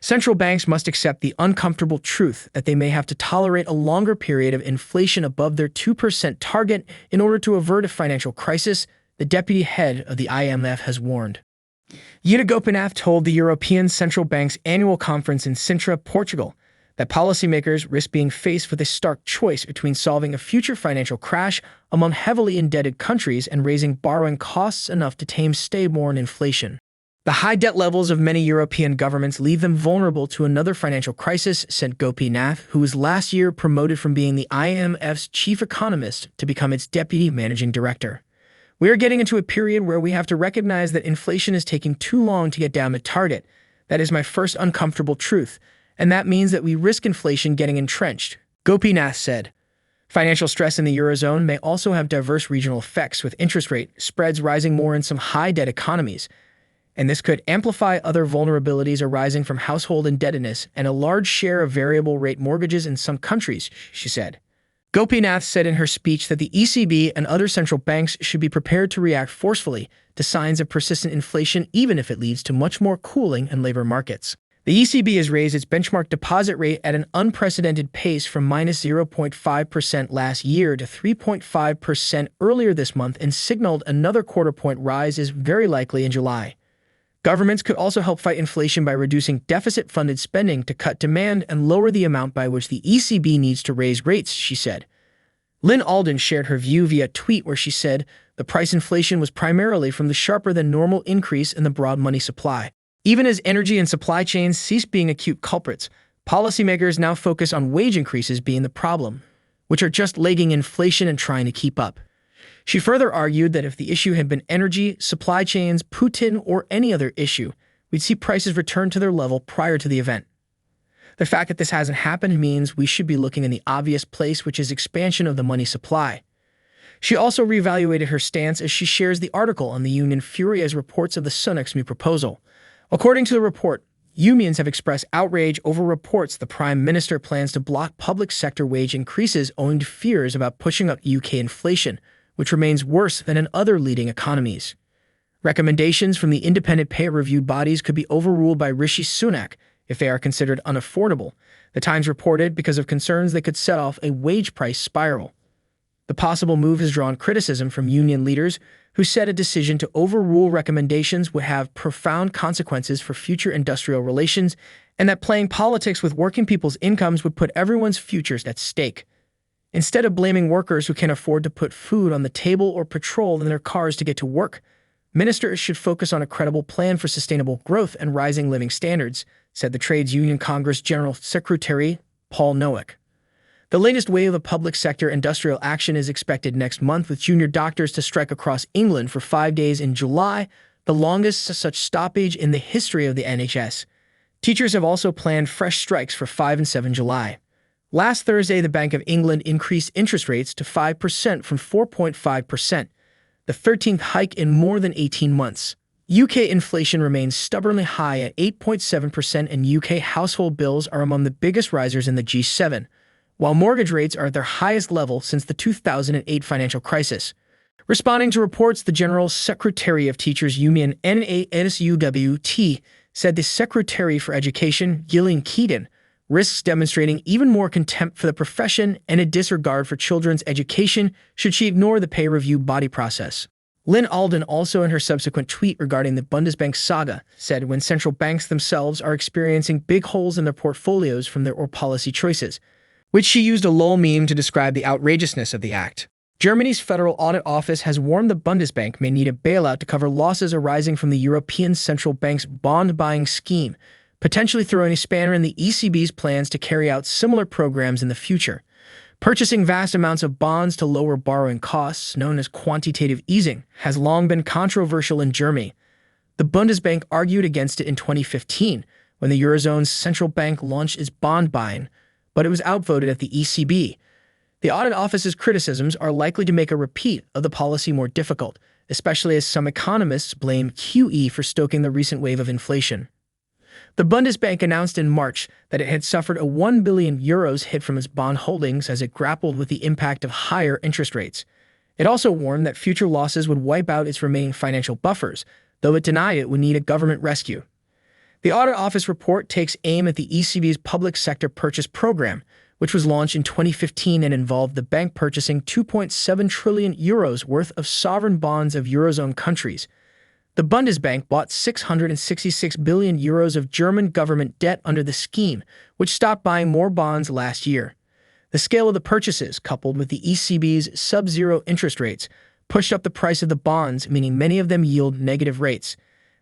Central banks must accept the uncomfortable truth that they may have to tolerate a longer period of inflation above their 2% target in order to avert a financial crisis, the deputy head of the IMF has warned. Jutta Gopinath told the European Central Bank's annual conference in Sintra, Portugal, that policymakers risk being faced with a stark choice between solving a future financial crash among heavily indebted countries and raising borrowing costs enough to tame stay-born inflation. The high debt levels of many European governments leave them vulnerable to another financial crisis, said Gopinath, who was last year promoted from being the IMF's chief economist to become its deputy managing director. We are getting into a period where we have to recognize that inflation is taking too long to get down to target. That is my first uncomfortable truth, and that means that we risk inflation getting entrenched, Gopinath said. Financial stress in the Eurozone may also have diverse regional effects, with interest rate spreads rising more in some high-debt economies, and this could amplify other vulnerabilities arising from household indebtedness and a large share of variable-rate mortgages in some countries, she said. Gopinath said in her speech that the ECB and other central banks should be prepared to react forcefully to signs of persistent inflation, even if it leads to much more cooling in labor markets. The ECB has raised its benchmark deposit rate at an unprecedented pace from -0.5% last year to 3.5% earlier this month and signaled another quarter-point rise is very likely in July. Governments could also help fight inflation by reducing deficit-funded spending to cut demand and lower the amount by which the ECB needs to raise rates, she said. Alden shared her view via tweet where she said the price inflation was primarily from the sharper-than-normal increase in the broad money supply. Even as energy and supply chains cease being acute culprits, policymakers now focus on wage increases being the problem, which are just lagging inflation and trying to keep up. She further argued that if the issue had been energy, supply chains, Putin, or any other issue, we'd see prices return to their level prior to the event. The fact that this hasn't happened means we should be looking in the obvious place, which is expansion of the money supply. She also reevaluated her stance as she shares the article on the union fury as reports of the Sunak's new proposal. According to the report, unions have expressed outrage over reports the Prime Minister plans to block public sector wage increases owing to fears about pushing up UK inflation, which remains worse than in other leading economies. Recommendations from the independent pay-reviewed bodies could be overruled by Rishi Sunak if they are considered unaffordable, the Times reported, because of concerns they could set off a wage price spiral. The possible move has drawn criticism from union leaders who said a decision to overrule recommendations would have profound consequences for future industrial relations and that playing politics with working people's incomes would put everyone's futures at stake. Instead of blaming workers who can't afford to put food on the table or petrol in their cars to get to work, ministers should focus on a credible plan for sustainable growth and rising living standards, said the Trades Union Congress General Secretary Paul Noack. The latest wave of public sector industrial action is expected next month, with junior doctors to strike across England for 5 days in July, the longest such stoppage in the history of the NHS. Teachers have also planned fresh strikes for 5 and 7 July. Last Thursday, the Bank of England increased interest rates to 5% from 4.5%, the 13th hike in more than 18 months. UK inflation remains stubbornly high at 8.7%, and UK household bills are among the biggest risers in the G7, while mortgage rates are at their highest level since the 2008 financial crisis. Responding to reports, the General Secretary of Teachers Union NASUWT said the Secretary for Education, Gillian Keaton, risks demonstrating even more contempt for the profession and a disregard for children's education should she ignore the pay review body process. Alden also, in her subsequent tweet regarding the Bundesbank saga, said when central banks themselves are experiencing big holes in their portfolios from their policy choices, which she used a LOL meme to describe the outrageousness of the act. Germany's Federal Audit Office has warned the Bundesbank may need a bailout to cover losses arising from the European Central Bank's bond-buying scheme, potentially throwing a spanner in the ECB's plans to carry out similar programs in the future. Purchasing vast amounts of bonds to lower borrowing costs, known as quantitative easing, has long been controversial in Germany. The Bundesbank argued against it in 2015, when the Eurozone's central bank launched its bond buying, but it was outvoted at the ECB. The Audit Office's criticisms are likely to make a repeat of the policy more difficult, especially as some economists blame QE for stoking the recent wave of inflation. The Bundesbank announced in March that it had suffered a €1 billion hit from its bond holdings as it grappled with the impact of higher interest rates. It also warned that future losses would wipe out its remaining financial buffers, though it denied it would need a government rescue. The Audit Office report takes aim at the ECB's public sector purchase program, which was launched in 2015 and involved the bank purchasing 2.7 trillion euros worth of sovereign bonds of Eurozone countries. The Bundesbank bought 666 billion euros of German government debt under the scheme, which stopped buying more bonds last year. The scale of the purchases, coupled with the ECB's sub-zero interest rates, pushed up the price of the bonds, meaning many of them yield negative rates.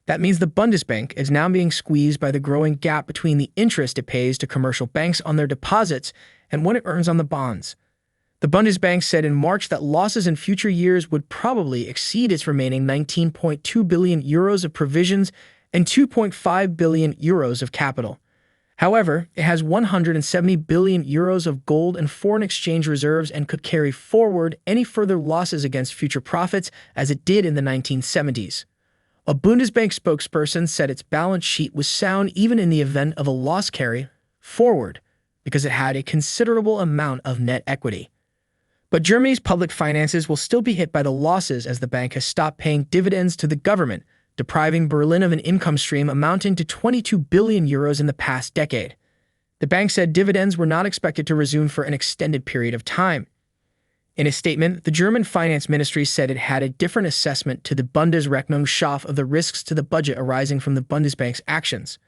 That means the Bundesbank is now being squeezed by the growing gap between the interest it pays to commercial banks on their deposits and what it earns on the bonds. The Bundesbank said in March that losses in future years would probably exceed its remaining 19.2 billion euros of provisions and 2.5 billion euros of capital. However, it has 170 billion euros of gold and foreign exchange reserves and could carry forward any further losses against future profits as it did in the 1970s. A Bundesbank spokesperson said its balance sheet was sound even in the event of a loss carry forward because it had a considerable amount of net equity. But Germany's public finances will still be hit by the losses as the bank has stopped paying dividends to the government, depriving Berlin of an income stream amounting to 22 billion euros in the past decade. The bank said dividends were not expected to resume for an extended period of time. In a statement, the German Finance Ministry said it had a different assessment to the Bundesrechnungshof of the risks to the budget arising from the Bundesbank's actions.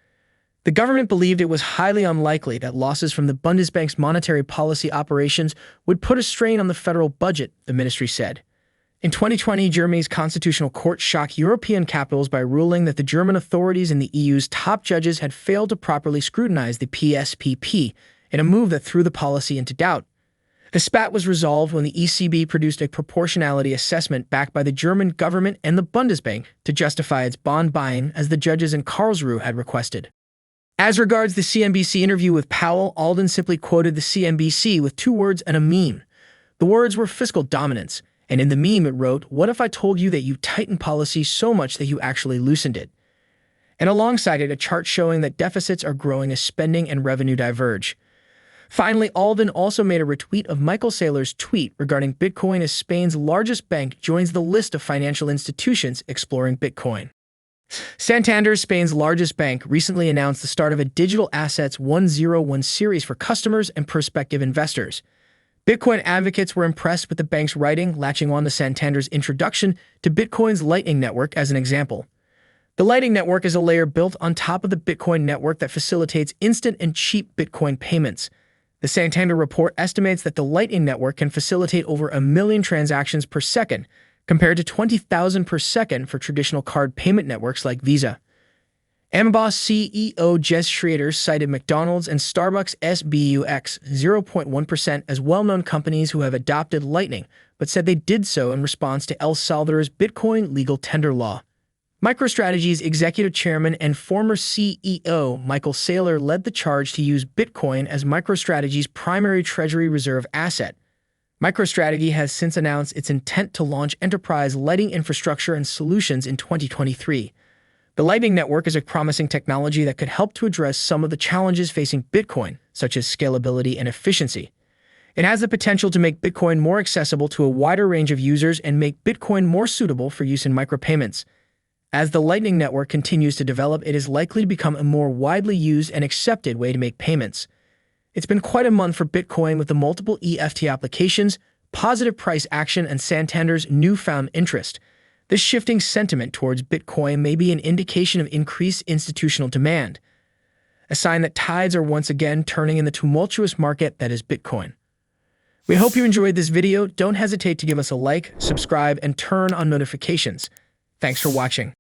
The government believed it was highly unlikely that losses from the Bundesbank's monetary policy operations would put a strain on the federal budget, the ministry said. In 2020, Germany's Constitutional Court shocked European capitals by ruling that the German authorities and the EU's top judges had failed to properly scrutinize the PSPP in a move that threw the policy into doubt. The spat was resolved when the ECB produced a proportionality assessment backed by the German government and the Bundesbank to justify its bond buying, as the judges in Karlsruhe had requested. As regards the CNBC interview with Powell, Alden simply quoted the CNBC with 2 words and a meme. The words were fiscal dominance, and in the meme it wrote, "What if I told you that you tightened policy so much that you actually loosened it?" And alongside it, a chart showing that deficits are growing as spending and revenue diverge. Finally, Alden also made a retweet of Michael Saylor's tweet regarding Bitcoin as Spain's largest bank joins the list of financial institutions exploring Bitcoin. Santander, Spain's largest bank, recently announced the start of a digital assets 101 series for customers and prospective investors. Bitcoin advocates were impressed with the bank's writing, latching on to Santander's introduction to Bitcoin's Lightning Network as an example. The Lightning Network is a layer built on top of the Bitcoin network that facilitates instant and cheap Bitcoin payments. The Santander report estimates that the Lightning Network can facilitate over 1 million transactions per second, compared to 20,000 per second for traditional card payment networks like Visa. Amboss CEO Jess Schroeder cited McDonald's and Starbucks SBUX 0.1% as well-known companies who have adopted Lightning, but said they did so in response to El Salvador's Bitcoin legal tender law. MicroStrategy's executive chairman and former CEO Michael Saylor led the charge to use Bitcoin as MicroStrategy's primary treasury reserve asset. MicroStrategy has since announced its intent to launch enterprise lighting infrastructure and solutions in 2023. The Lightning Network is a promising technology that could help to address some of the challenges facing Bitcoin, such as scalability and efficiency. It has the potential to make Bitcoin more accessible to a wider range of users and make Bitcoin more suitable for use in micropayments. As the Lightning Network continues to develop, it is likely to become a more widely used and accepted way to make payments. It's been quite a month for Bitcoin with the multiple EFT applications, positive price action, and Santander's newfound interest. This shifting sentiment towards Bitcoin may be an indication of increased institutional demand, a sign that tides are once again turning in the tumultuous market that is Bitcoin. We hope you enjoyed this video. Don't hesitate to give us a like, subscribe, and turn on notifications. Thanks for watching.